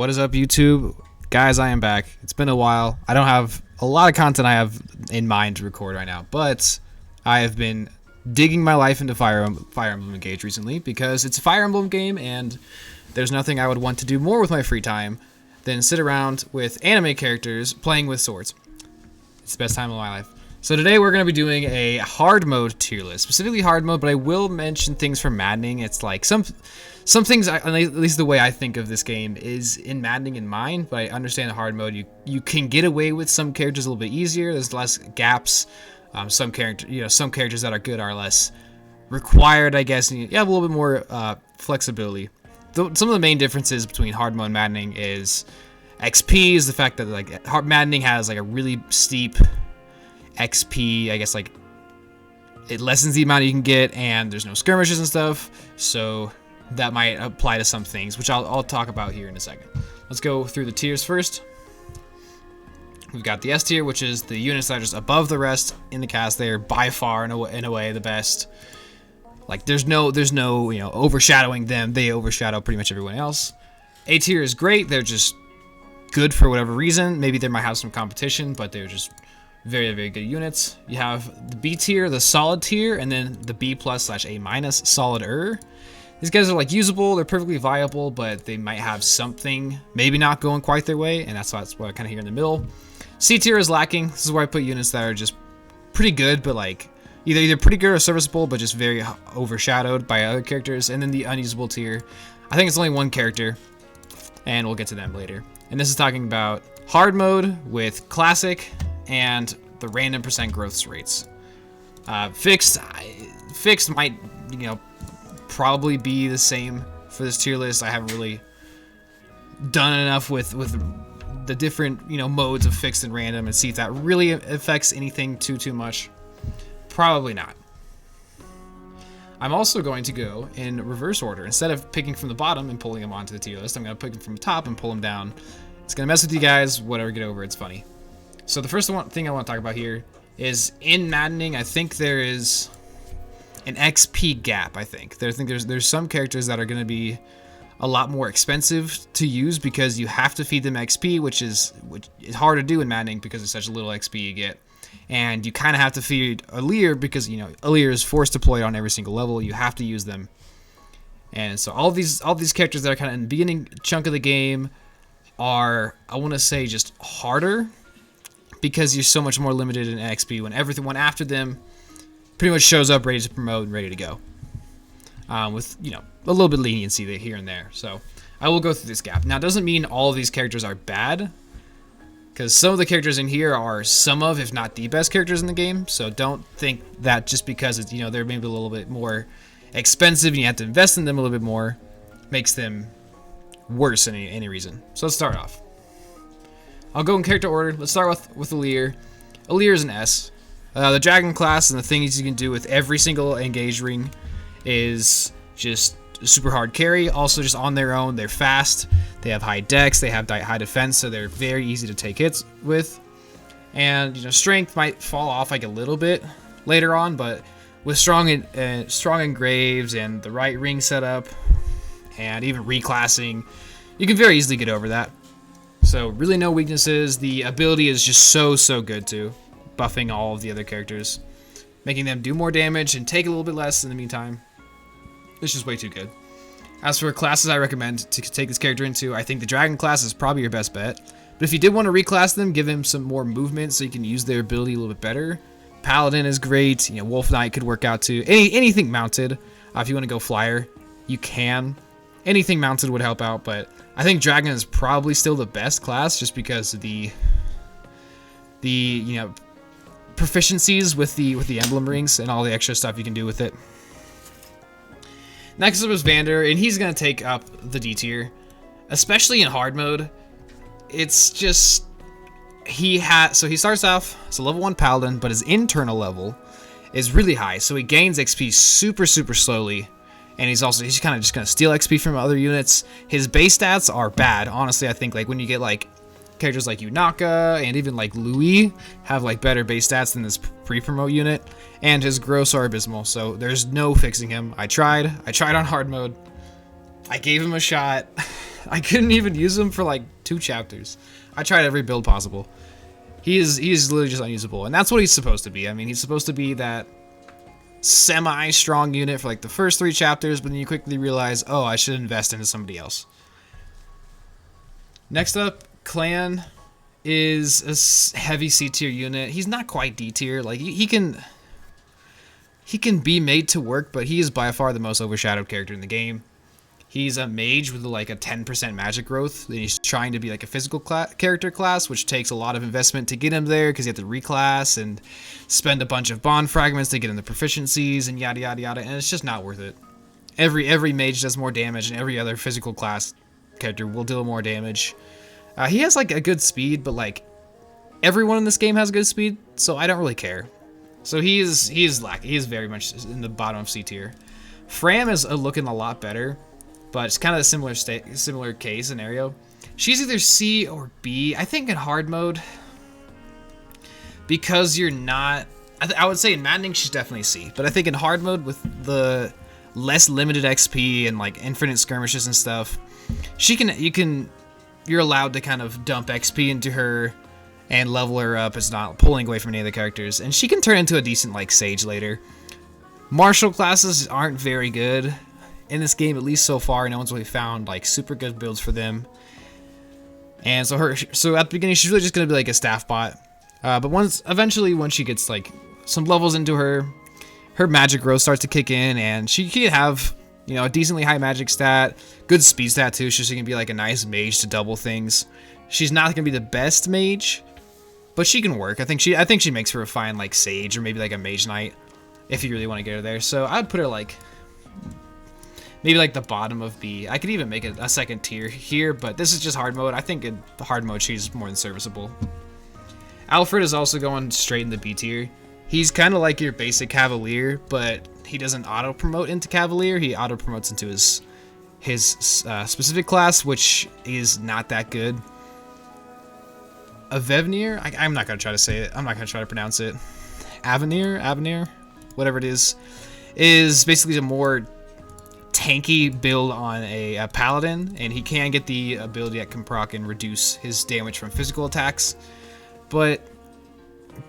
What is up, YouTube? Guys, I am back. It's been a while. I don't have a lot of content I have in mind to record right now, but I have been digging my life into Fire Emblem Engage recently because it's a Fire Emblem game, and there's nothing I would want to do more with my free time than sit around with anime characters playing with swords. It's the best time of my life. So today we're going to be doing a hard mode tier list, specifically hard mode, but I will mention things from Maddening. It's like some things, at least the way I think of this game, is in Maddening in mind, but I understand the hard mode. You can get away with some characters a little bit easier. There's less gaps. Some characters that are good are less required, I guess, and you have a little bit more flexibility. Some of the main differences between hard mode and Maddening is XP is the fact that Maddening has like a really steep XP, I guess, like it lessens the amount you can get, and there's no skirmishes and stuff, so that might apply to some things, which I'll talk about here in a second. Let's go through the tiers first. We've got the S tier, which is the units that are just above the rest in the cast. They're by far in a way the best. Like there's no overshadowing them. They overshadow pretty much everyone else. A tier is great. They're just good for whatever reason. Maybe they might have some competition, but they're just very, very good units. You have the B tier, the solid tier, and then the B+/A- solid-er. These guys are like usable, they're perfectly viable, but they might have something maybe not going quite their way, and that's what I kind of hear in the middle. C tier is lacking. This is where I put units that are just pretty good, but like either pretty good or serviceable, but just very overshadowed by other characters. And then the unusable tier, I think it's only one character, and we'll get to them later. And this is talking about hard mode with classic and the random % growth rates. Fixed might, probably be the same for this tier list. I haven't really done enough with the different, modes of fixed and random and see if that really affects anything too much. Probably not. I'm also going to go in reverse order. Instead of picking from the bottom and pulling them onto the tier list, I'm going to pick them from the top and pull them down. It's going to mess with you guys. Whatever, get over it. It's funny. So the first thing I want to talk about here is in Maddening, I think there is an XP gap. I think there's some characters that are going to be a lot more expensive to use because you have to feed them XP, which is hard to do in Maddening because it's such a little XP you get. And you kind of have to feed Alear because, Alear is force deployed on every single level. You have to use them. And so all these characters that are kind of in the beginning chunk of the game are, I want to say, just harder because you're so much more limited in XP when everyone after them pretty much shows up ready to promote and ready to go. With, a little bit of leniency here and there. So I will go through this gap. Now, it doesn't mean all of these characters are bad, because some of the characters in here are some of, if not the best characters in the game. So don't think that just because it's, they're maybe a little bit more expensive and you have to invest in them a little bit more makes them worse than any reason. So let's start off. I'll go in character order. Let's start with Alear. Alear is an S. The Dragon class and the things you can do with every single engage ring is just super hard carry. Also, just on their own, they're fast. They have high dex. They have high defense, so they're very easy to take hits with. And strength might fall off like a little bit later on, but with strong engraves and the right ring setup, and even reclassing, you can very easily get over that. So really no weaknesses. The ability is just so good too, buffing all of the other characters, making them do more damage and take a little bit less in the meantime. It's just way too good. As for classes I recommend to take this character into, I think the Dragon class is probably your best bet. But if you did want to reclass them, give them some more movement so you can use their ability a little bit better. Paladin is great. Wolf Knight could work out too. Anything mounted. If you want to go flyer, you can. Anything mounted would help out, but I think Dragon is probably still the best class just because of the proficiencies with the emblem rings and all the extra stuff you can do with it. Next up is Vander, and he's going to take up the D tier, especially in hard mode. It's just, he starts off as a level 1 paladin, but his internal level is really high, so he gains XP super slowly, and he's kind of just going to steal XP from other units. His base stats are bad, honestly. I think like when you get like characters like Yunaka and even like Louis have like better base stats than this pre-promote unit, and his gross are abysmal, so there's no fixing him. I tried on hard mode. I gave him a shot. I couldn't even use him for like 2 chapters. I tried every build possible. He's literally just unusable, and that's what he's supposed to be. I mean, he's supposed to be that semi-strong unit for like the first 3 chapters, but then you quickly realize, oh, I should invest into somebody else. Next up, Clan is a heavy C tier unit. He's not quite D tier. Like he can be made to work, but he is by far the most overshadowed character in the game. He's a mage with like a 10% magic growth. And he's trying to be like a physical character class, which takes a lot of investment to get him there because you have to reclass and spend a bunch of bond fragments to get him the proficiencies and yada yada yada, and it's just not worth it. Every mage does more damage, and every other physical class character will deal more damage. He has like a good speed, but like everyone in this game has good speed, so I don't really care. So he is very much in the bottom of C tier. Fram is looking a lot better, but it's kind of a similar case scenario. She's either C or B. I think in hard mode, because you're not. I would say in Maddening she's definitely C, but I think in hard mode with the less limited XP and like infinite skirmishes and stuff, you're allowed to kind of dump XP into her and level her up. It's not pulling away from any of the characters, and she can turn into a decent like sage later. Martial classes aren't very good in this game, at least so far. No one's really found like super good builds for them, and so at the beginning she's really just gonna be like a staff bot. But eventually when she gets like some levels into her magic growth starts to kick in, and she can have, you know, a decently high magic stat, good speed stat too, so she can be like a nice mage to double things. She's not gonna be the best mage, but she can work. I think she makes for a fine like sage or maybe like a mage knight if you really want to get her there. So I'd put her like maybe like the bottom of B. I could even make it a second tier here, but this is just hard mode. I think in the hard mode she's more than serviceable. Alfred is also going straight in the B tier. He's kind of like your basic Cavalier, but he doesn't auto-promote into Cavalier. He auto-promotes into his specific class, which is not that good. Avevnir? I'm not going to try to say it. I'm not going to try to pronounce it. Avenir, whatever it is basically a more tanky build on a paladin, and he can get the ability that can proc and reduce his damage from physical attacks, but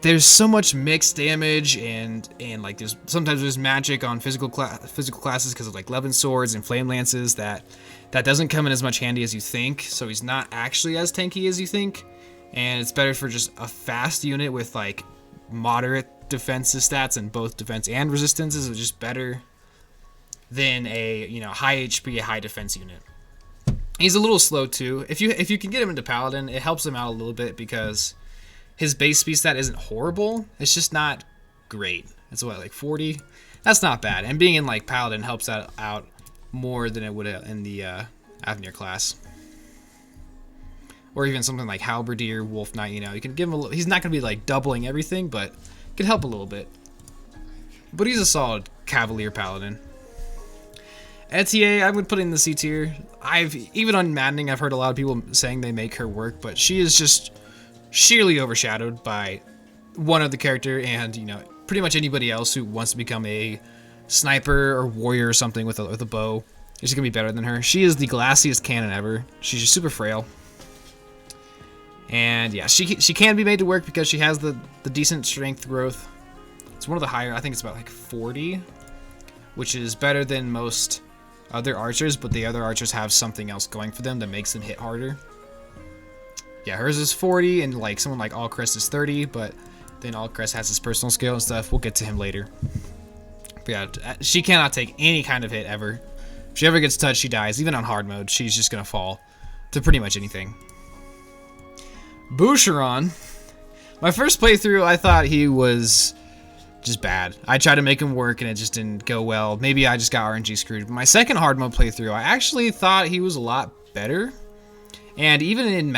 there's so much mixed damage, and like sometimes there's magic on physical classes because of like Levin swords and flame lances that doesn't come in as much handy as you think, so he's not actually as tanky as you think, and it's better for just a fast unit with like moderate defensive stats, and both defense and resistance is just better than a, you know, high HP, high defense unit. He's a little slow too. If you can get him into Paladin, it helps him out a little bit because his base speed stat isn't horrible. It's just not great. It's what, like 40? That's not bad. And being in like Paladin helps that out more than it would in the Avenir class. Or even something like Halberdier, Wolf Knight, you know. You can give him a little, he's not going to be like doubling everything, but it can help a little bit. But he's a solid Cavalier Paladin. Etier, I would put in the C tier. Even on Maddening, I've heard a lot of people saying they make her work, but she is just sheerly overshadowed by one other character, and, you know, pretty much anybody else who wants to become a sniper or warrior or something with a bow is just gonna be better than her. She is the glassiest cannon ever. She's just super frail, and yeah, she can be made to work because she has the decent strength growth. It's one of the higher. I think it's about like 40, which is better than most other archers, but the other archers have something else going for them that makes them hit harder. Yeah, hers is 40, and like someone like Allcrest is 30, but then Allcrest has his personal skill and stuff. We'll get to him later. But yeah, she cannot take any kind of hit ever. If she ever gets touched, she dies. Even on hard mode, she's just gonna fall to pretty much anything. Boucheron. My first playthrough, I thought he was just bad. I tried to make him work and it just didn't go well. Maybe I just got RNG screwed. But my second hard mode playthrough, I actually thought he was a lot better. And even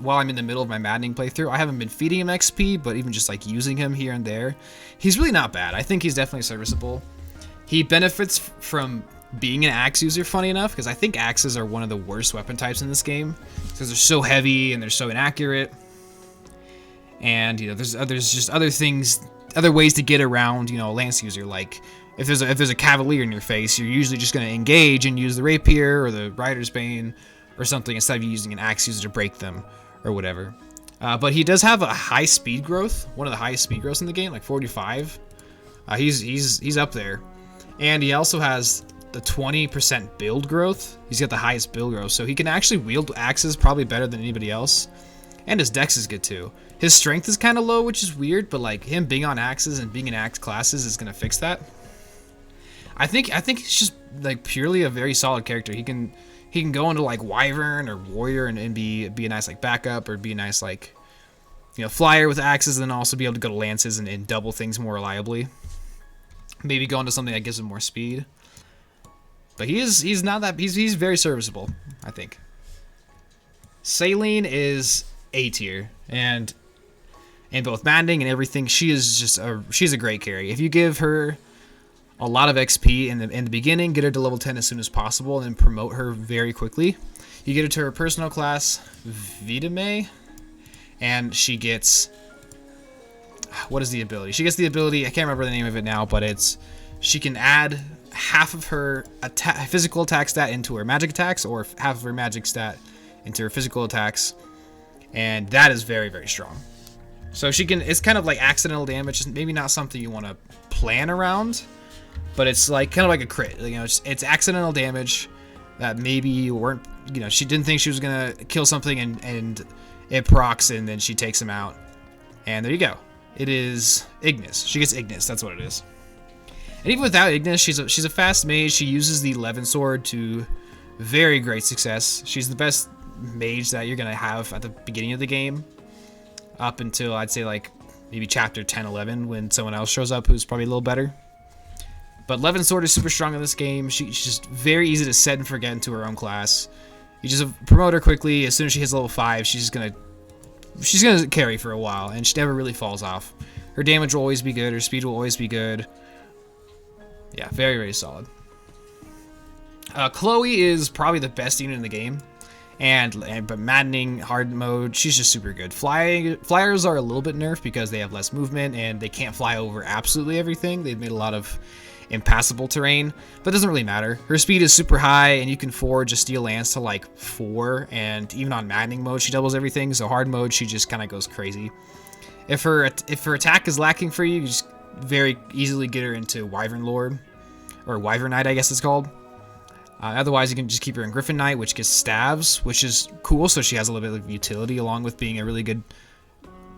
while I'm in the middle of my Maddening playthrough, I haven't been feeding him XP, but even just like using him here and there, he's really not bad. I think he's definitely serviceable. He benefits from being an axe user, funny enough, because I think axes are one of the worst weapon types in this game because they're so heavy and they're so inaccurate. And, you know, there's just other ways to get around, you know, a lance user. Like if there's a cavalier in your face, you're usually just going to engage and use the rapier or the rider's bane or something instead of using an axe user to break them or whatever. But he does have a high speed growth, one of the highest speed growths in the game, like 45. He's up there, and he also has the 20% build growth. He's got the highest build growth, so he can actually wield axes probably better than anybody else. And his dex is good too. His strength is kind of low, which is weird, but like him being on axes and being in axe classes is gonna fix that. I think he's just like purely a very solid character. He can go into like Wyvern or Warrior and be a nice like backup, or be a nice like, you know, flyer with axes, and then also be able to go to lances and double things more reliably. Maybe go into something that gives him more speed. But he's very serviceable, I think. Saline is A tier, and in both Maddening and everything, she's a great carry. If you give her a lot of XP in the beginning, get her to level 10 as soon as possible, and then promote her very quickly. You get her to her personal class, Vitame, and she gets, what is the ability? She gets the ability, I can't remember the name of it now, but she can add half of her physical attack stat into her magic attacks, or half of her magic stat into her physical attacks, and that is very, very strong. So it's kind of like accidental damage, maybe not something you want to plan around, but it's like kind of like a crit. You know, it's accidental damage that maybe you weren't, you know, she didn't think she was gonna kill something, and it procs, and then she takes him out, and there you go. It is Ignis. She gets Ignis. That's what it is. And even without Ignis, she's a fast mage. She uses the 11 sword to very great success. She's the best mage that you're gonna have at the beginning of the game, up until I'd say like maybe chapter 10, 11, when someone else shows up who's probably a little better. But 11 sword is super strong in this game. She's just very easy to set and forget into her own class. You just promote her quickly. As soon as she hits level 5, she's gonna carry for a while, and she never really falls off. Her damage will always be good. Her speed will always be good. Yeah, very, very solid. Chloe is probably the best unit in the game, but Maddening hard mode, she's just super good. Flyers are a little bit nerfed because they have less movement and they can't fly over absolutely everything. They've made a lot of impassable terrain, but it doesn't really matter. Her speed is super high, and you can forge a steel lance to like 4, and even on Maddening mode she doubles everything. So hard mode, she just kind of goes crazy. If her attack is lacking for you, you just very easily get her into Wyvern Lord, or Wyvern Knight, I guess it's called. Otherwise, you can just keep her in Griffin Knight, which gets stabs, which is cool. So she has a little bit of utility along with being a really good,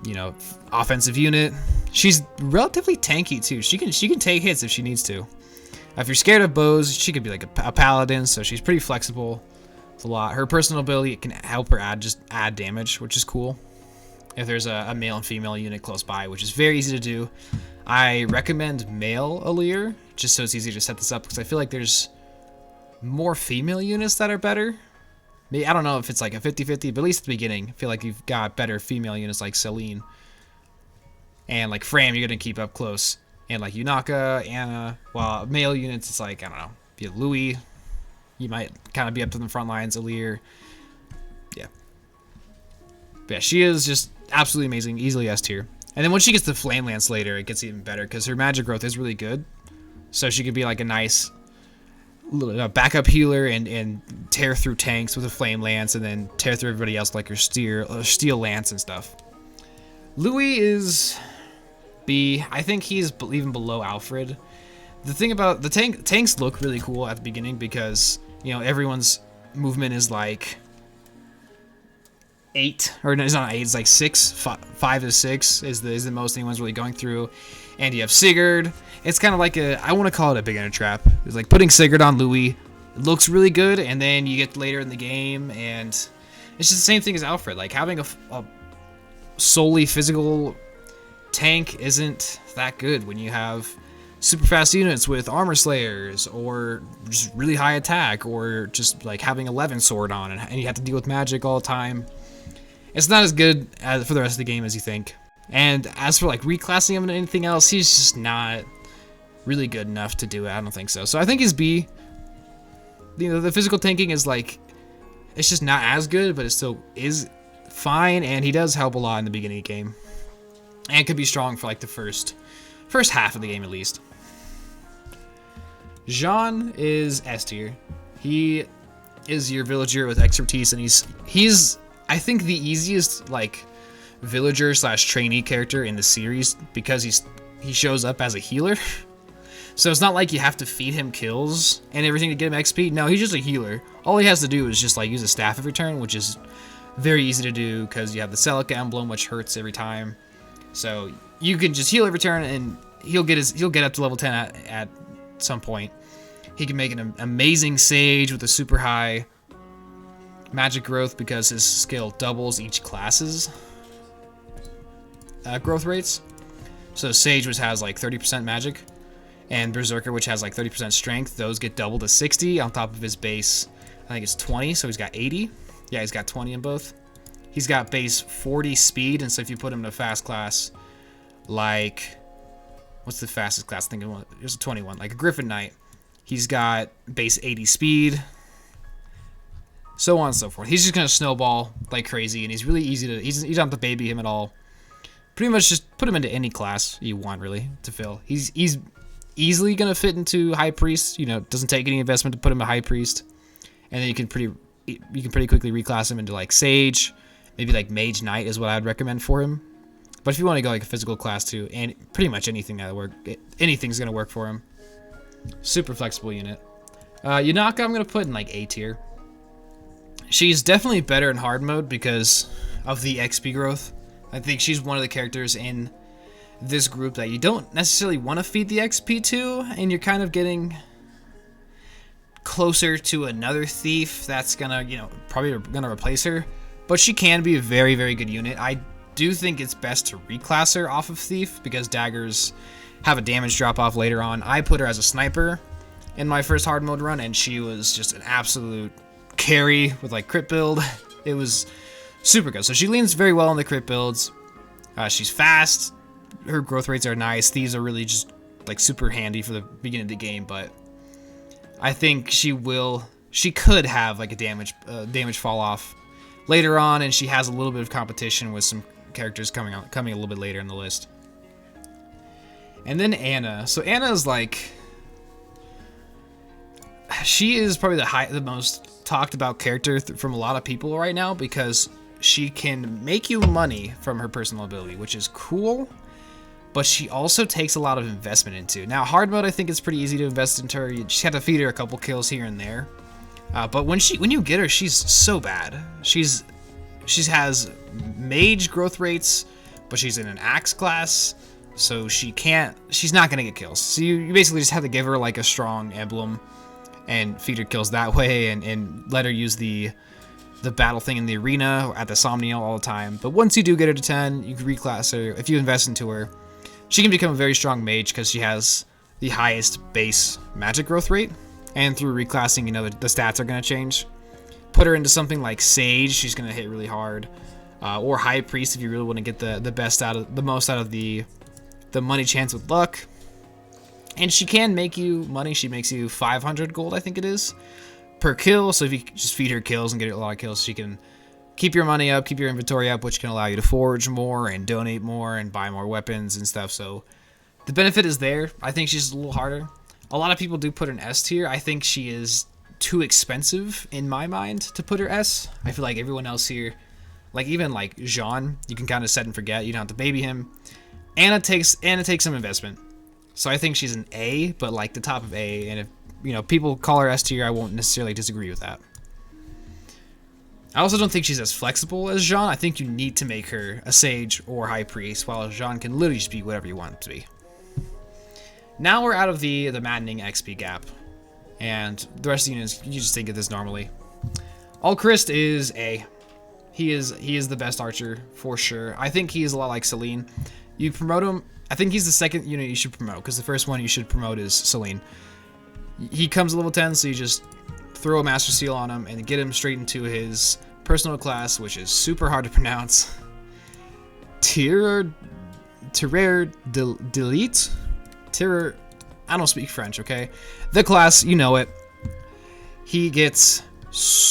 you know, offensive unit. She's relatively tanky too. She can take hits if she needs to. If you're scared of bows, she could be like a paladin. So she's pretty flexible. It's a lot. Her personal ability, it can help her add damage, which is cool. If there's a male and female unit close by, which is very easy to do. I recommend male Alir, just so it's easy to set this up, because I feel like there's more female units that are better. Maybe, I don't know if it's like a 50-50, but at least at the beginning, I feel like you've got better female units like Celine. And like Fram, you're going to keep up close. And like Yunaka, Anna, while male units, it's like, I don't know, if you have Louis, you might kind of be up to the front lines, Alir. Yeah. But yeah, she is just absolutely amazing, easily S tier. And then when she gets the Flame Lance later, it gets even better, because her magic growth is really good. So she could be like a nice backup healer and tear through tanks with a Flame Lance, and then tear through everybody else like her Steel Lance and stuff. Louis is B. I think he's even below Alfred. The thing about the tanks look really cool at the beginning, because, you know, everyone's movement is like 8, or no, it's not 8, it's like 6. 5 to 6 is the most anyone's really going through. And you have Sigurd. It's kind of like I want to call it a beginner trap. It's like putting Sigurd on Louis. It looks really good, and then you get later in the game, and it's just the same thing as Alfred. Like having a solely physical tank isn't that good when you have super fast units with armor slayers, or just really high attack, or just like having 11 sword on, and you have to deal with magic all the time. It's not as good for the rest of the game as you think. And as for like reclassing him into anything else, he's just not really good enough to do it. I don't think so. So I think he's B. You know, the physical tanking is like, it's just not as good, but it still is fine, and he does help a lot in the beginning of the game. And could be strong for like the first half of the game at least. Jean is S tier. He is your villager with expertise, and he's I think the easiest like villager slash trainee character in the series because he shows up as a healer. So it's not like you have to feed him kills and everything to get him XP. No, he's just a healer. All he has to do is just like use a staff every turn, which is very easy to do because you have the Celica emblem, which hurts every time. So you can just heal every turn, and he'll get up to level 10 at some point. He can make an amazing Sage with a super high magic growth because his skill doubles each class's growth rates. So Sage, which has like 30% magic, and Berserker, which has like 30% strength, those get doubled to 60 on top of his base. I think it's 20, so he's got 80. Yeah, he's got 20 in both. He's got base 40 speed, and so if you put him in a fast class, like, what's the fastest class? I think it was a 21, like a Griffin Knight. He's got base 80 speed, so on and so forth. He's just gonna snowball like crazy, and he's really easy to. You don't have to baby him at all. Pretty much just put him into any class you want really to fill. He's easily gonna fit into High Priest. You know, it doesn't take any investment to put him a High Priest, and then you can pretty quickly reclass him into like Sage, maybe like Mage Knight is what I'd recommend for him. But if you want to go like a physical class too, and pretty much anything's gonna work for him. Super flexible unit. Yunaka I'm gonna put in like A tier. She's definitely better in hard mode because of the XP growth. I think she's one of the characters in this group that you don't necessarily want to feed the XP to, and you're kind of getting closer to another thief that's gonna, probably gonna replace her. But she can be a very, very good unit. I do think it's best to reclass her off of thief because daggers have a damage drop off later on. I put her as a sniper in my first hard mode run, and she was just an absolute carry with like crit build. It was super good. So she leans very well on the crit builds. She's fast. Her growth rates are nice. Thieves are really just like super handy for the beginning of the game, but I think she could have like a damage fall off later on, and she has a little bit of competition with some characters coming a little bit later in the list. And then Anna. So Anna is like, she is probably the most talked about character from a lot of people right now because she can make you money from her personal ability, which is cool, but she also takes a lot of investment into. Now, hard mode, I think it's pretty easy to invest into her. You just have to feed her a couple kills here and there. But when you get her, she's so bad. She has mage growth rates, but she's in an axe class, so she's not gonna get kills. So you basically just have to give her like a strong emblem and feed her kills that way, and let her use the battle thing in the arena or at the Somniel all the time. But once you do get her to 10, you can reclass her. If you invest into her, she can become a very strong mage because she has the highest base magic growth rate. And through reclassing, the stats are going to change. Put her into something like Sage, she's going to hit really hard. Or High Priest if you really want to get the most out of the money chance with luck. And she can make you money. She makes you 500 gold, I think it is, per kill. So if you just feed her kills and get a lot of kills, she can keep your money up, keep your inventory up, which can allow you to forge more and donate more and buy more weapons and stuff. So the benefit is there. I think she's a little harder. A lot of people do put her in S tier. I think she is too expensive in my mind to put her S. I feel like everyone else here, like even like Jean, you can kind of set and forget. You don't have to baby him. Anna takes some investment. So I think she's an A, but like the top of A. And if people call her S tier, I won't necessarily disagree with that. I also don't think she's as flexible as Jean. I think you need to make her a Sage or High Priest, while Jean can literally just be whatever you want it to be. Now we're out of the maddening XP gap, and the rest of the units, you just think of this normally. Alchrist is A. He is the best archer for sure. I think he is a lot like Celine. You promote him. I think he's the second unit you should promote, because the first one you should promote is Celine. He comes to level 10, so you just throw a Master Seal on him and get him straight into his personal class, which is super hard to pronounce. Terror Delete? Terror. I don't speak French, okay? The class, you know it. He gets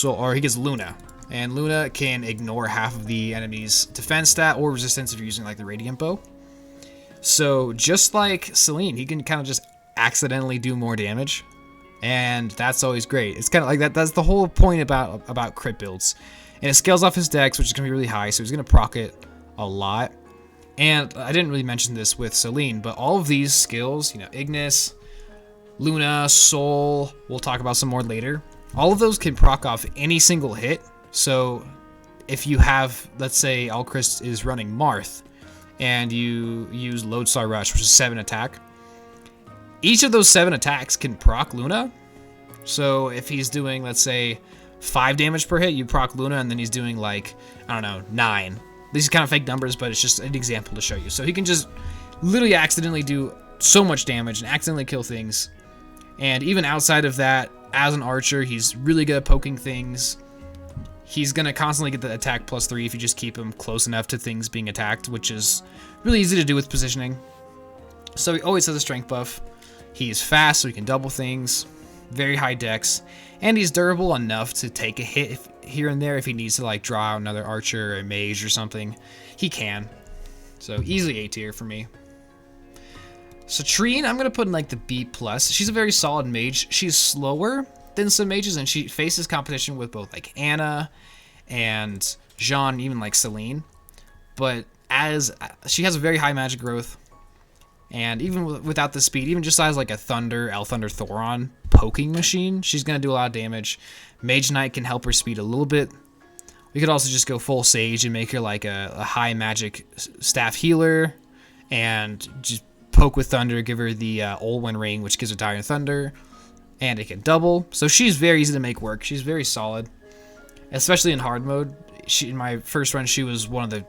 Luna. And Luna can ignore half of the enemy's defense stat or resistance if you're using like the Radiant Bow. So just like Celine, he can kind of just accidentally do more damage and that's always great. It's kind of like that. That's the whole point about crit builds, and it scales off his dex, which is gonna be really high, so he's gonna proc it a lot. And I didn't really mention this with Celine, but all of these skills, you know, Ignis, Luna, Soul, we'll talk about some more later. All of those can proc off any single hit. So if you have, let's say Alchrist is running Marth, and you use Lodestar Rush, which is 7 attack, each of those 7 attacks can proc Luna. So if he's doing, let's say, 5 damage per hit, you proc Luna, and then he's doing like, I don't know, 9. These are kind of fake numbers, but it's just an example to show you. So he can just literally accidentally do so much damage and accidentally kill things. And even outside of that, as an archer, he's really good at poking things. He's going to constantly get the attack +3 if you just keep him close enough to things being attacked, which is really easy to do with positioning. So he always has a strength buff. He's fast, so he can double things. Very high dex. And he's durable enough to take a hit here and there if he needs to like draw out another archer or a mage or something. He can. So easily A tier for me. Citrine, I'm going to put in like the B+. She's a very solid mage. She's slower than some mages, and she faces competition with both like Anna and Jean, even like Celine. But as she has a very high magic growth, and even without the speed, even just as like a Thunder, Thunder Thoron poking machine, she's going to do a lot of damage. Mage Knight can help her speed a little bit. We could also just go full Sage and make her like a high magic staff healer, and just poke with Thunder, give her the Olwen Ring, which gives her Dire Thunder, and it can double. So she's very easy to make work. She's very solid, especially in hard mode. In my first run, she was one of the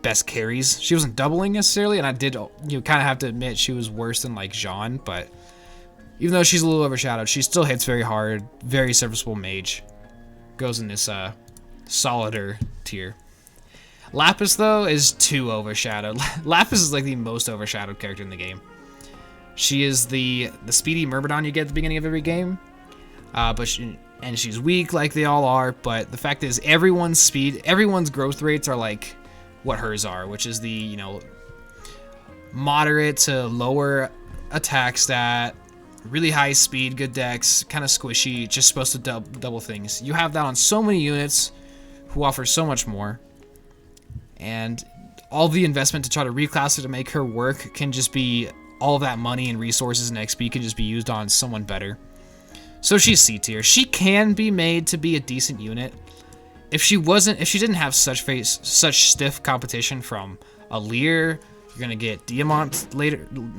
best carries. She wasn't doubling necessarily, and I did, you kind of have to admit she was worse than like Jean, but even though she's a little overshadowed, she still hits very hard. Very serviceable mage. Goes in this solider tier. Lapis, though, is too overshadowed. Lapis is like the most overshadowed character in the game. She is the speedy Myrmidon you get at the beginning of every game. And she's weak like they all are, but the fact is everyone's growth rates are like what hers are, which is the, you know, moderate to lower attack stat, really high speed, good dex, kind of squishy, just supposed to double things. You have that on so many units who offer so much more. And all the investment to try to reclass her to make her work can just be, all of that money and resources and XP can just be used on someone better. So she's C tier. She can be made to be a decent unit. If she didn't have such stiff competition from Alir, you're gonna get Diamant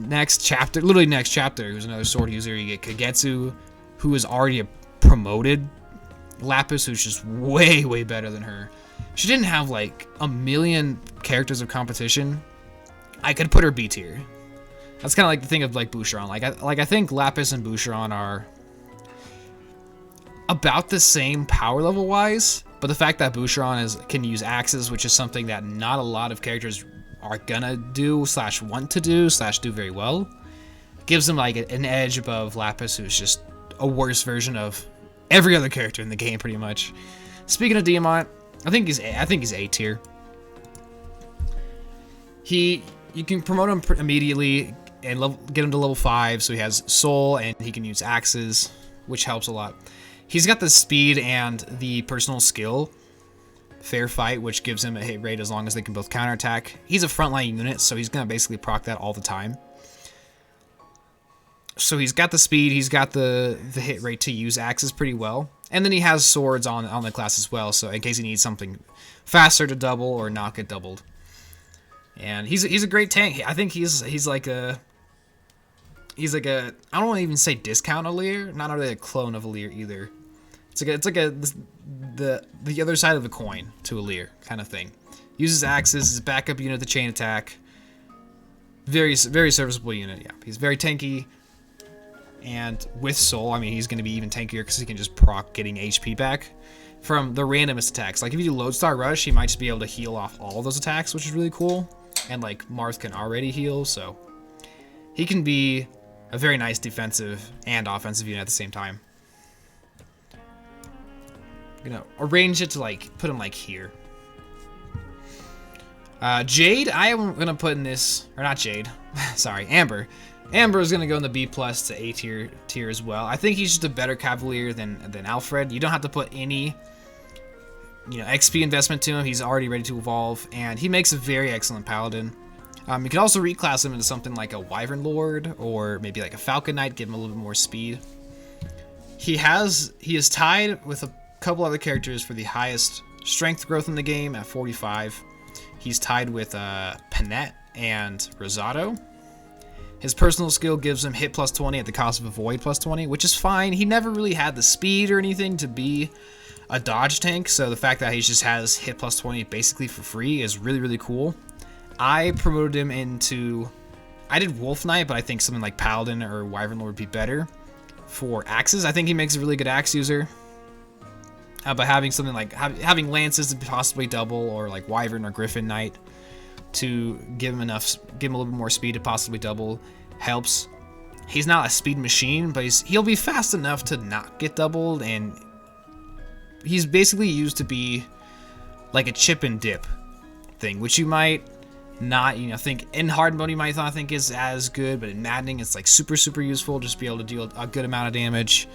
next chapter, who's another sword user. You get Kagetsu, who is already a promoted Lapis, who's just way, way better than her. She didn't have like a million characters of competition. I could put her B tier. That's kind of like the thing of like Boucheron. I think Lapis and Boucheron are about the same power level wise, but the fact that Boucheron can use axes, which is something that not a lot of characters are gonna do / want to do / do very well, gives them like an edge above Lapis, who's just a worse version of every other character in the game pretty much. Speaking of Diamant, I think he's A tier. You can promote him immediately and get him to level 5, so he has soul and he can use axes, which helps a lot. He's got the speed and the personal skill, Fair Fight, which gives him a hit rate as long as they can both counterattack. He's a frontline unit, so he's gonna basically proc that all the time. So he's got the speed, he's got the hit rate to use axes pretty well. And then he has swords on the class as well, so in case he needs something faster to double or not get doubled. And he's a great tank. I think he's like a I don't want to even say discount Alir, not really a clone of Alir either. It's like the other side of the coin to Alir kind of thing. Uses axes as a backup unit to chain attack. Very serviceable unit. Yeah, he's very tanky. And with soul, I mean, he's going to be even tankier because he can just proc getting HP back from the randomest attacks. Like if you do Lodestar Rush, he might just be able to heal off all those attacks, which is really cool. And like Marth can already heal, so he can be a very nice defensive and offensive unit at the same time. I'm gonna arrange it to like put him like here. Jade, I am gonna put in this, or not Jade, sorry, Amber. Amber is going to go in the B plus to A tier as well. I think he's just a better Cavalier than Alfred. You don't have to put any XP investment to him. He's already ready to evolve, and he makes a very excellent Paladin. You can also reclass him into something like a Wyvern Lord or maybe like a Falcon Knight, give him a little bit more speed. He is tied with a couple other characters for the highest strength growth in the game at 45. He's tied with Panette and Rosado. His personal skill gives him hit plus 20 at the cost of a void plus 20, which is fine. He never really had the speed or anything to be a dodge tank, so the fact that he just has hit plus 20 basically for free is really, really cool. I promoted him into... I did Wolf Knight, but I think something like Paladin or Wyvern Lord would be better for axes. I think he makes a really good axe user. But having something like... having lances to possibly double, or like Wyvern or Griffin Knight to give him a little bit more speed to possibly double helps. He's not a speed machine, but he'll be fast enough to not get doubled, and he's basically used to be like a chip and dip thing, which you might not think in hard mode you might not think is as good, but in maddening it's like super useful. Just be able to deal a good amount of damage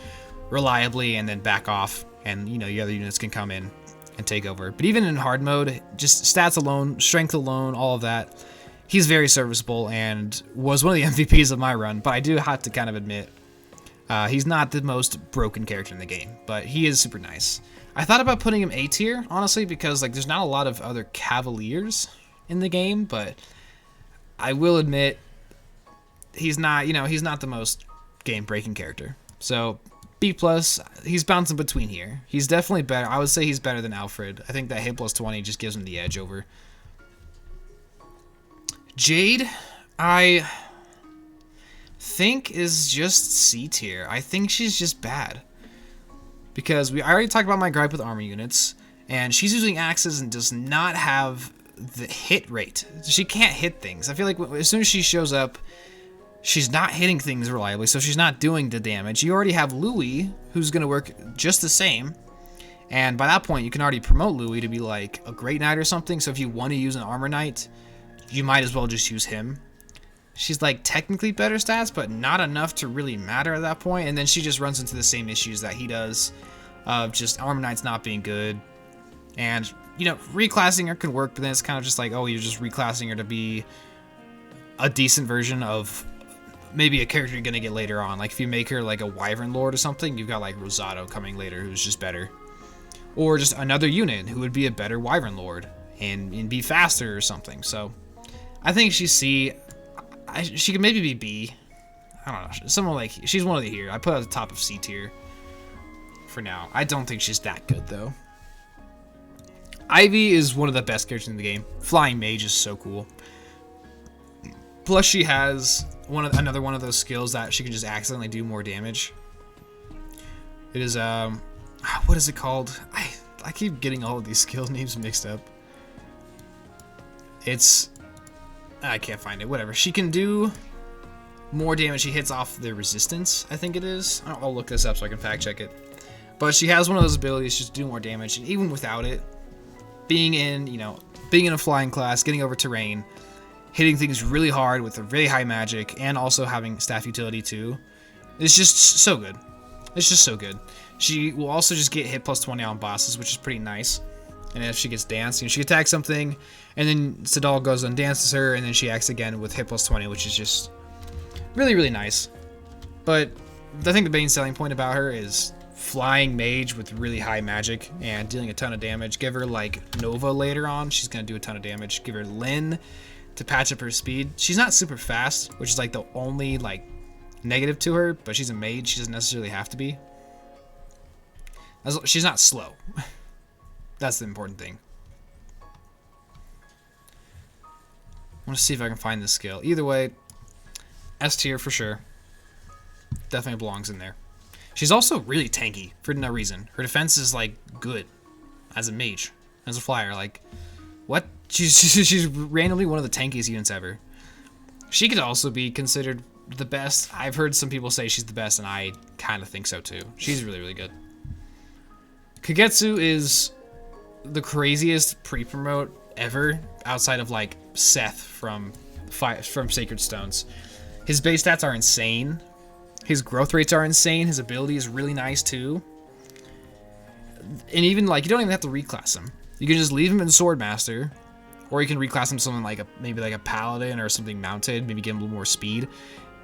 reliably and then back off, and your other units can come in and take over. But even in hard mode, just stats alone, strength alone, all of that, he's very serviceable and was one of the MVPs of my run. But I do have to kind of admit, he's not the most broken character in the game, but he is super nice. I thought about putting him A tier, honestly, because like there's not a lot of other Cavaliers in the game, but I will admit he's not the most game-breaking character. So B plus, he's bouncing between here. He's definitely better. I would say he's better than Alfred. I think that hit plus 20 just gives him the edge over. Jade, I think is just C tier. I think she's just bad. Because I already talked about my gripe with armor units, and she's using axes and does not have the hit rate. She can't hit things. I feel like as soon as she shows up, she's not hitting things reliably, so she's not doing the damage. You already have Louis, who's going to work just the same, and by that point, you can already promote Louis to be like a Great Knight or something, so if you want to use an Armor Knight, you might as well just use him. She's like technically better stats, but not enough to really matter at that point, and then she just runs into the same issues that he does, of just Armor Knights not being good, and, reclassing her can work, but then it's kind of just like, oh, you're just reclassing her to be a decent version of maybe a character you're going to get later on. Like if you make her like a Wyvern Lord or something, you've got like Rosado coming later who's just better. Or just another unit who would be a better Wyvern Lord and be faster or something. So I think she's C. She could maybe be B. I don't know. Someone like, she's one of the here. I put her at the top of C tier for now. I don't think she's that good though. Ivy is one of the best characters in the game. Flying Mage is so cool. Plus, she has another one of those skills that she can just accidentally do more damage. It is what is it called? I keep getting all of these skill names mixed up. I can't find it. Whatever. She can do more damage. She hits off the resistance, I think it is. I'll look this up so I can fact check it. But she has one of those abilities just to do more damage, and even without it, being in a flying class, getting over terrain, hitting things really hard with a really high magic, and also having staff utility too. It's just so good. It's just so good. She will also just get hit plus 20 on bosses, which is pretty nice. And if she gets danced, she attacks something, and then Sadal goes and dances her, and then she acts again with hit plus 20, which is just really nice. But I think the main selling point about her is flying mage with really high magic and dealing a ton of damage. Give her like Nova later on, she's gonna do a ton of damage. Give her Lynn to patch up her speed. She's not super fast, which is like the only like negative to her, but she's a mage. She doesn't necessarily have to be. She's not slow. That's the important thing. I want to see if I can find this skill. Either way, S tier for sure. Definitely belongs in there. She's also really tanky for no reason. Her defense is like good as a mage, as a flyer. Like, what? She's randomly one of the tankiest units ever. She could also be considered the best. I've heard some people say she's the best, and I kind of think so too. She's really good. Kagetsu is the craziest pre-promote ever, outside of like Seth from Sacred Stones. His base stats are insane. His growth rates are insane. His ability is really nice too. And even like you don't even have to reclass him. You can just leave him in Swordmaster, or you can reclass him something like maybe like a Paladin or something mounted. Maybe give him a little more speed.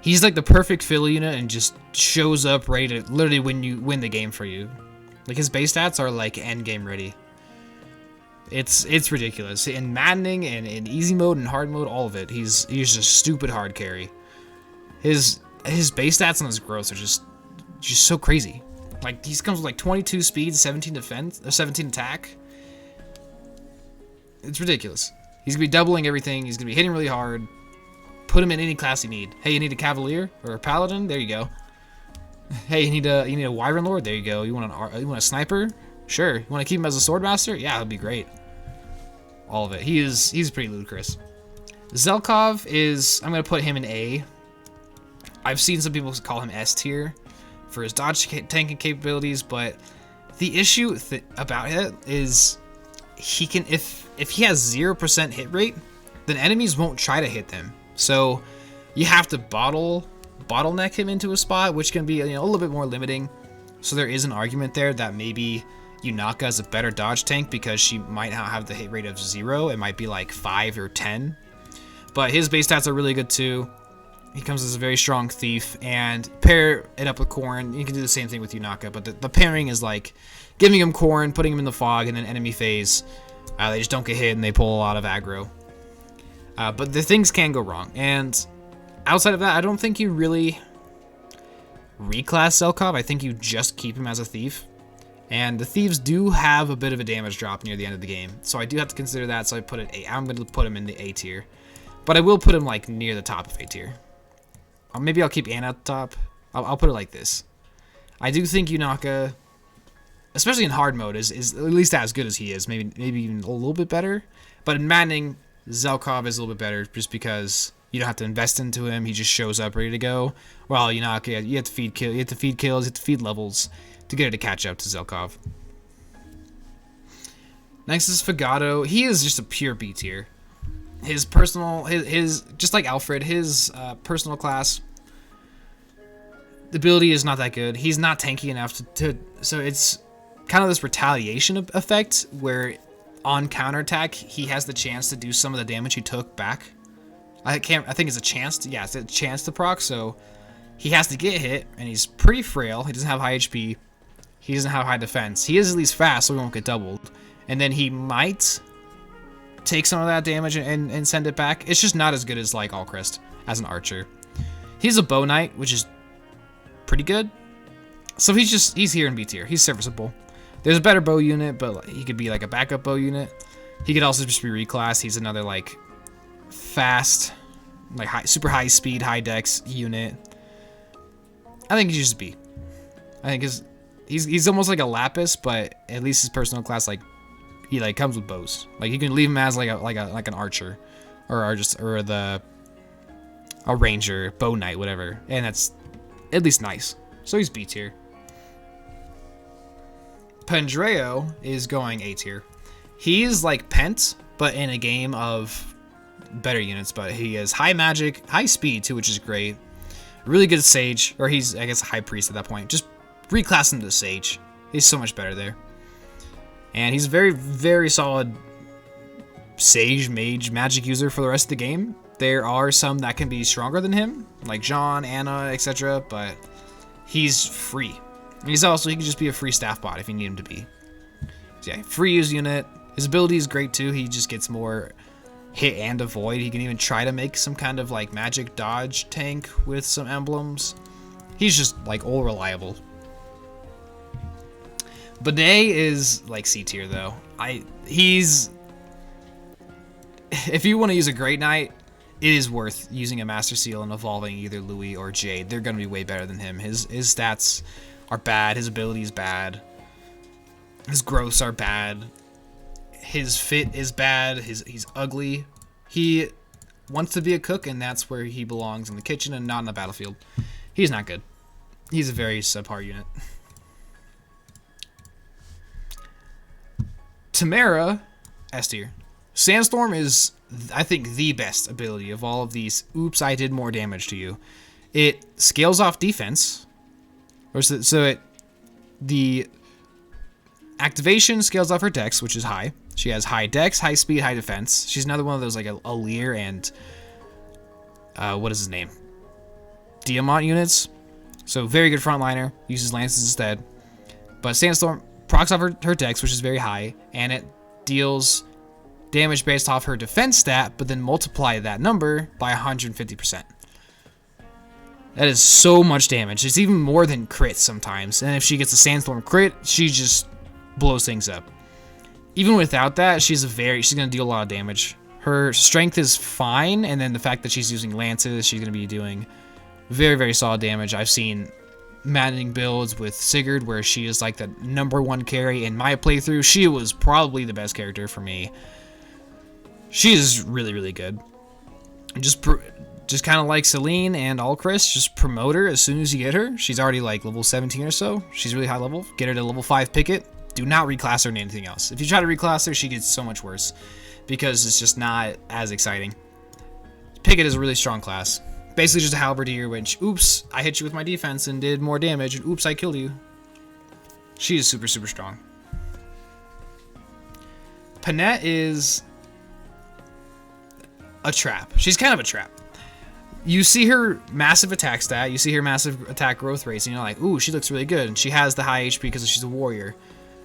He's like the perfect fill unit and just shows up ready to literally win the game for you. Like his base stats are like end game ready. It's ridiculous. In maddening and in easy mode and hard mode, all of it. He's just stupid hard carry. His base stats and his growth are just so crazy. Like he comes with like 22 speed, 17 defense, or 17 attack. It's ridiculous. He's gonna be doubling everything. He's gonna be hitting really hard. Put him in any class you need. Hey, you need a Cavalier or a Paladin? There you go. Hey, you need a Wyvern Lord? There you go. You want a Sniper? Sure. You want to keep him as a Swordmaster? Yeah, that'd be great. All of it. He's pretty ludicrous. Zelkov is, I'm gonna put him in A. I've seen some people call him S tier for his dodge tanking capabilities, but the issue about it is he can, if he has 0% hit rate, then enemies won't try to hit them. So you have to bottleneck him into a spot, which can be a little bit more limiting. So there is an argument there that maybe Yunaka is a better dodge tank because she might not have the hit rate of 0. It might be like 5 or 10. But his base stats are really good too. He comes as a very strong thief, and pair it up with Corrin. You can do the same thing with Yunaka, but the pairing is like giving him Corrin, putting him in the fog, and then enemy phase. They just don't get hit and they pull a lot of aggro. But the things can go wrong, and outside of that, I don't think you really reclass Zelkov. I think you just keep him as a thief. And the thieves do have a bit of a damage drop near the end of the game, so I do have to consider that. So I put it A. I'm going to put him in the A tier, but I will put him like near the top of A tier. Maybe I'll keep Anna at the top. I'll put it like this. I do think Yunaka, especially in hard mode, is at least as good as he is. Maybe even a little bit better. But in maddening, Zelkov is a little bit better just because you don't have to invest into him. He just shows up ready to go. While Yunaka, you have to feed kills, you have to feed levels to get it to catch up to Zelkov. Next is Fagato. He is just a pure B tier. His personal, his just like Alfred, his personal class, the ability is not that good. He's not tanky enough so it's kind of this retaliation effect where on counterattack he has the chance to do some of the damage he took back. I think it's a chance to, yeah, it's a chance to proc, so he has to get hit, and he's pretty frail. He doesn't have high HP. He doesn't have high defense. He is at least fast, so he won't get doubled. And then he might take some of that damage and send it back. It's just not as good as like Allcrest as an archer. He's a bow knight, which is pretty good. So he's here in B tier. He's serviceable. There's a better bow unit, but he could be like a backup bow unit. He could also just be reclassed. He's another like fast, like super high speed, high dex unit. I think he should just be. I think he's almost like a Lapis, but at least his personal class he comes with bows. Like you can leave him as like an archer, or a ranger, bow knight, whatever, and that's at least nice. So he's B tier. Pendreo is going A tier. He is like Pent, but in a game of better units. But he is high magic, high speed too, which is great. Really good Sage, or he's, I guess, a High Priest at that point. Just reclass him to Sage. He's so much better there. And he's a very, very solid Sage, Mage, Magic user for the rest of the game. There are some that can be stronger than him, like John, Anna, etc. But he's free. He can just be a free staff bot if you need him to be. So yeah, free use unit. His ability is great too. He just gets more hit and avoid. He can even try to make some kind of like magic dodge tank with some emblems. He's just like all reliable. Bidet is like C tier though. If you want to use a Great Knight, it is worth using a Master Seal and evolving either Louis or Jade. They're going to be way better than him. His stats are bad. His ability is bad. His growths are bad. His fit is bad. He's ugly. He wants to be a cook, and that's where he belongs, in the kitchen and not in the battlefield. He's not good. He's a very subpar unit. Tamara, S tier. Sandstorm is, I think, the best ability of all of these. Oops, I did more damage to you. It scales off defense. The activation scales off her dex, which is high. She has high dex, high speed, high defense. She's another one of those like a Lear and what is his name? Diamant units. So very good frontliner. Uses lances instead. But Sandstorm procs off her dex, which is very high, and it deals damage based off her defense stat, but then multiply that number by 150%. That is so much damage. It's even more than crits sometimes. And if she gets a Sandstorm crit, she just blows things up. Even without that, she's going to deal a lot of damage. Her strength is fine, and then the fact that she's using lances, she's going to be doing very, very solid damage. I've seen maddening builds with Sigurd where she is like the #1 carry. In my playthrough, she was probably the best character for me. She is really, really good. Just kind of like Celine and Alchrist, just promote her as soon as you get her. She's already like level 17 or so. She's really high level. Get her to level 5 Picket. Do not reclass her into anything else. If you try to reclass her, she gets so much worse because it's just not as exciting. Picket is a really strong class. Basically just a halberdier, which, oops, I hit you with my defense and did more damage, and oops, I killed you. She is super, super strong. Panette is a trap. She's kind of a trap. You see her massive attack stat, you see her massive attack growth rates, and you're like, ooh, she looks really good. And she has the high HP because she's a warrior.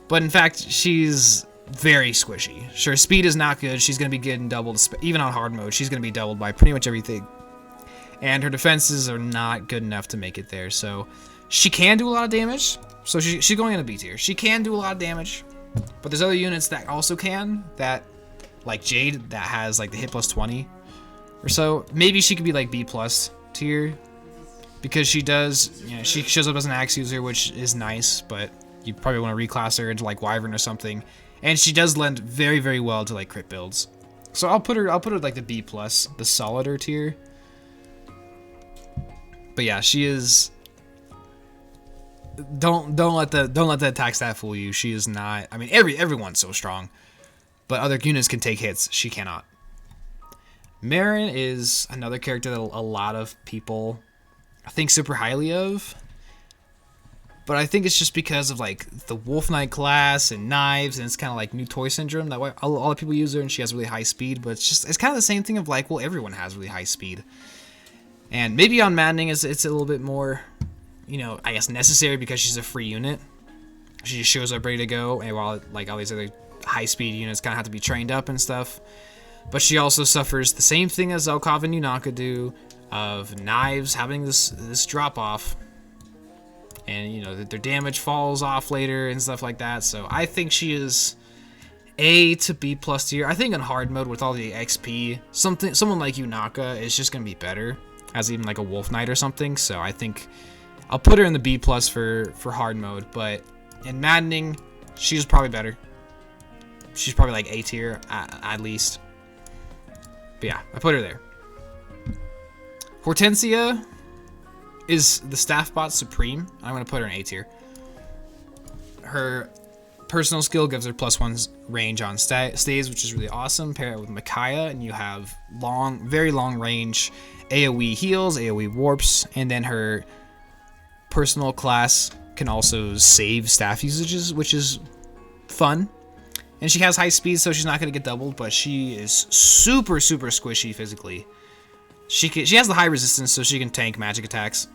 But in fact, she's very squishy. Sure, speed is not good. She's going to be getting doubled, even on hard mode. She's going to be doubled by pretty much everything. And her defenses are not good enough to make it there. So she can do a lot of damage. So she's going in a B tier. She can do a lot of damage. But there's other units that also can. That, like Jade, that has like the hit plus 20 or so. Maybe she could be like B plus tier. Because she does, you know, she shows up as an axe user, which is nice. But you probably want to reclass her into like Wyvern or something. And she does lend very, very well to like crit builds. So I'll put her like the B plus, the solider tier. But yeah, she is. Don't let the attack stat fool you. She is not. I mean, everyone's so strong, but other units can take hits. She cannot. Marin is another character that a lot of people think super highly of, but I think it's just because of like the Wolf Knight class and knives, and it's kind of like new toy syndrome. That way, a lot of people use her, and she has really high speed. But it's kind of the same thing of like, well, everyone has really high speed. And maybe on Maddening it's a little bit more, you know, I guess necessary because she's a free unit. She just shows up ready to go, and while like all these other high speed units kind of have to be trained up and stuff. But she also suffers the same thing as Zelkov and Yunaka do, of knives having this drop off, and you know that their damage falls off later and stuff like that. So I think she is A to B plus tier. I think on hard mode with all the XP, someone like Yunaka is just gonna be better as even like a Wolf Knight or something. So I think I'll put her in the B plus for hard mode. But in Maddening, she's probably better. She's probably like A tier at least. But yeah, I put her there. Hortensia is the staff bot supreme. I'm gonna put her in A tier. Her personal skill gives her +1 range on stays, which is really awesome. Pair it with Micaiah, and you have very long range AoE heals, AoE warps, and then her personal class can also save staff usages, which is fun. And she has high speed, so she's not going to get doubled, but she is super, super squishy physically. She has the high resistance, so she can tank magic attacks.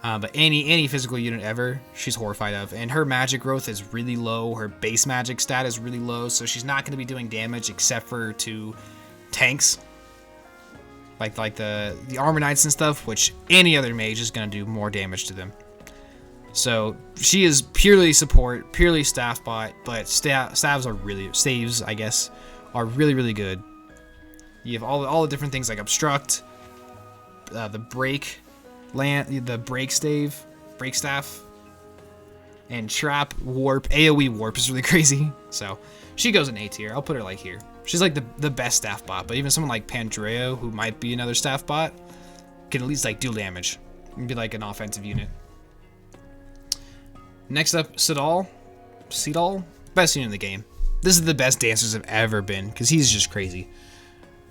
But any physical unit ever, she's horrified of. And her magic growth is really low. Her base magic stat is really low, so she's not going to be doing damage except for to tanks. Like the Armor Knights and stuff, which any other mage is going to do more damage to them. So she is purely support, purely staff bot, but staves, I guess, are really, really good. You have all the different things like obstruct, the break staff, and trap, warp. AoE warp is really crazy. So she goes in A tier. I'll put her like here. She's like the best staff bot, but even someone like Pandreo, who might be another staff bot, can at least like deal damage and be like an offensive unit. Next up, Sidal, best unit in the game. this is the best dancers have ever been, because he's just crazy.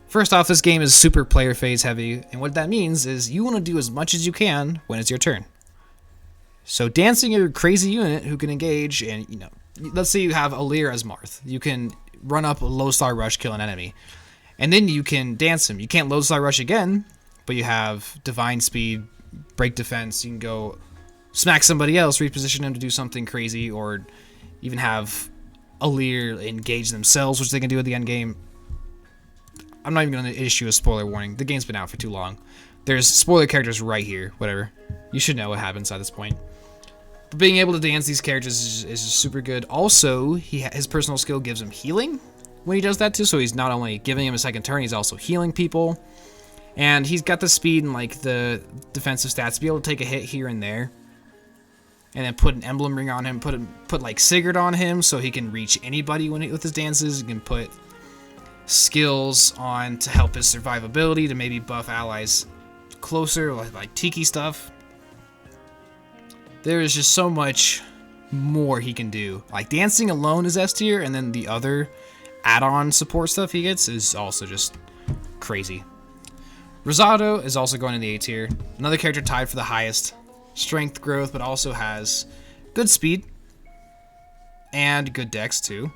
First off, this game is super player phase heavy, and what that means is you want to do as much as you can when it's your turn. So dancing your crazy unit who can engage, and let's say you have Alir as Marth. You can run up a low star rush, kill an enemy, and then you can dance him. You can't low star rush again, but you have divine speed, break defense. You can go smack somebody else, reposition him to do something crazy, or even have Alir engage themselves, which they can do at the end game. I'm not even going to issue a spoiler warning. The game's been out for too long. There's spoiler characters right here. Whatever. You should know what happens at this point. But being able to dance these characters is super good. Also, his personal skill gives him healing when he does that too. So he's not only giving him a second turn, he's also healing people. And he's got the speed and like the defensive stats to be able to take a hit here and there. And then put an emblem ring on him. Put like Sigurd on him so he can reach anybody with his dances. You can put skills on to help his survivability, to maybe buff allies closer, like Tiki stuff. There is just so much more he can do. Like dancing alone is S tier, and then the other add-on support stuff he gets is also just crazy. Rosado is also going in the A tier. Another character tied for the highest strength growth, but also has good speed and good dex too.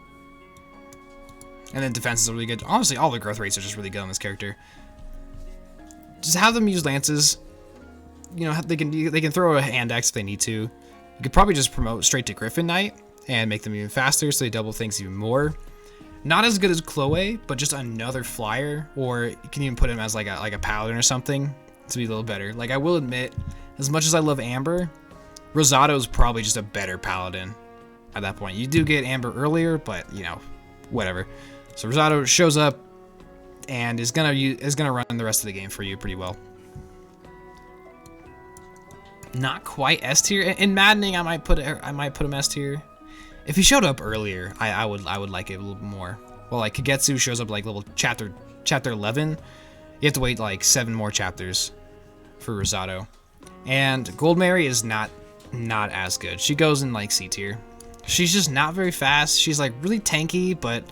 And then defense is really good. Honestly, all the growth rates are just really good on this character. Just have them use lances. They can throw a hand axe if they need to. You could probably just promote straight to Griffin Knight and make them even faster, so they double things even more. Not as good as Chloe, but just another flyer, or you can even put him as like a paladin or something to be a little better. Like, I will admit, as much as I love Amber, Rosado is probably just a better paladin at that point. You do get Amber earlier, but whatever. So Rosado shows up and is gonna run the rest of the game for you pretty well. Not quite S tier. In Maddening, I might put him S tier. If he showed up earlier, I would like it a little bit more. Well, like Kagetsu shows up like level chapter 11. You have to wait like 7 more chapters for Rosado. And Gold Mary is not as good. She goes in like C tier. She's just not very fast. She's like really tanky, but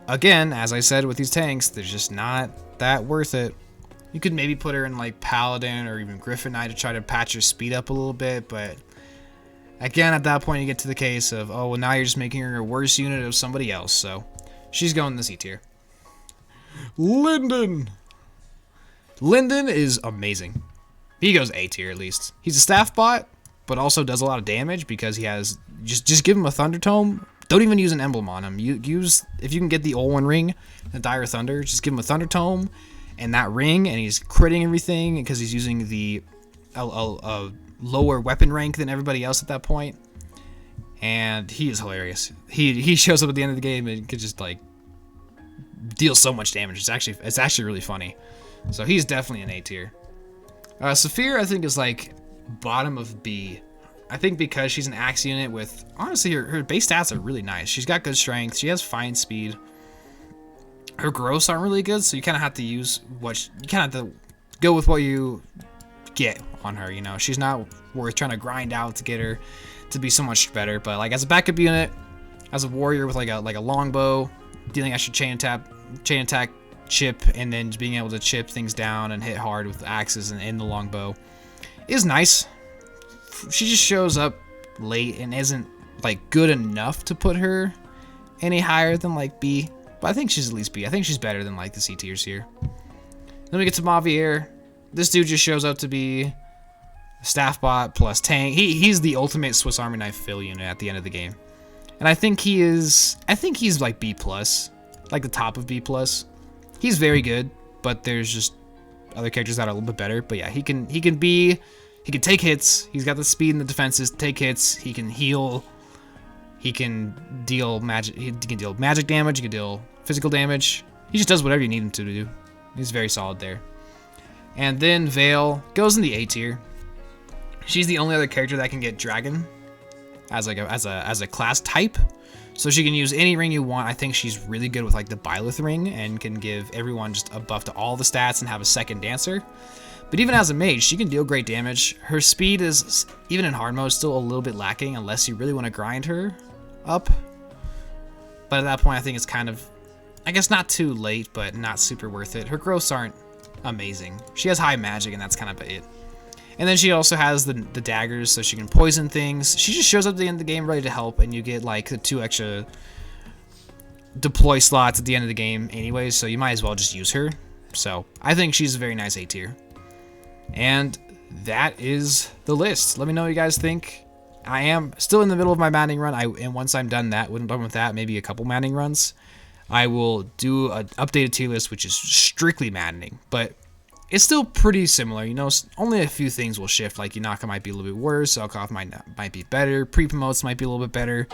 again, as I said with these tanks, they're just not that worth it. You could maybe put her in like Paladin or even Griffin Knight to try to patch her speed up a little bit, but again, at that point you get to the case of, oh, well, now you're just making her a worse unit of somebody else, so she's going in the C tier. Linden is amazing. He goes A tier at least. He's a staff bot, but also does a lot of damage because he has, just give him a Thunder Tome. Don't even use an emblem on him. If you can get the Olwen ring, the Dire Thunder, just give him a Thunder Tome and that ring, and he's critting everything because he's using the lower weapon rank than everybody else at that point. And he is hilarious. He shows up at the end of the game and could just like deal so much damage. It's actually really funny. So he's definitely an A tier. Saphir, I think, is like bottom of B. I think because she's an axe unit with, honestly, her base stats are really nice. She's got good strength. She has fine speed. Her growths aren't really good, so you kind of have to use go with what you get on her. She's not worth trying to grind out to get her to be so much better. But like as a backup unit, as a warrior with like a longbow, dealing extra chain attack, chip, and then just being able to chip things down and hit hard with axes and in the longbow is nice. She just shows up late and isn't like good enough to put her any higher than like B, but I think she's at least B. I think she's better than like the C tiers here. Then we get to Mavier. This dude just shows up to be staff bot plus tank. He's the ultimate Swiss Army knife fill unit at the end of the game, and I think he's like B plus, like the top of B plus. He's very good, but there's just other characters that are a little bit better. But yeah, he can take hits. He's got the speed and the defenses to take hits. He can heal. He can deal magic. He can deal magic damage. He can deal physical damage. He just does whatever you need him to do. He's very solid there. And then Vale goes in the A tier. She's the only other character that can get dragon as a class type. So she can use any ring you want. I think she's really good with like the Byleth ring and can give everyone just a buff to all the stats and have a second dancer. But even as a mage, she can deal great damage. Her speed is, even in hard mode, still a little bit lacking unless you really want to grind her up. But at that point, I think it's kind of, I guess not too late, but not super worth it. Her growths aren't amazing. She has high magic, and that's kind of it. And then she also has the daggers, so she can poison things. She just shows up at the end of the game ready to help, and you get like the 2 extra deploy slots at the end of the game anyways, so you might as well just use her. So I think she's a very nice A tier. And that is the list. Let me know what you guys think. I am still in the middle of my maddening run, and once I'm done with that, maybe a couple maddening runs, I will do an updated tier list, which is strictly maddening, but it's still pretty similar. You know, only a few things will shift, like Yanaka might be a little bit worse, Zelkov might be better, pre-promotes might be a little bit better,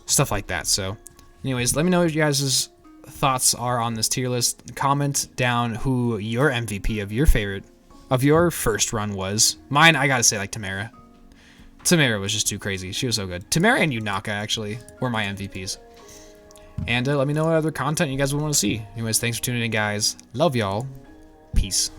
stuff like that. So anyways, let me know what you guys' thoughts are on this tier list. Comment down who your MVP of your first run was. Mine, I gotta say, like Tamara. Tamara was just too crazy. She was so good. Tamara and Yanaka, actually, were my MVPs. And let me know what other content you guys would want to see. Anyways, thanks for tuning in, guys. Love y'all. Peace.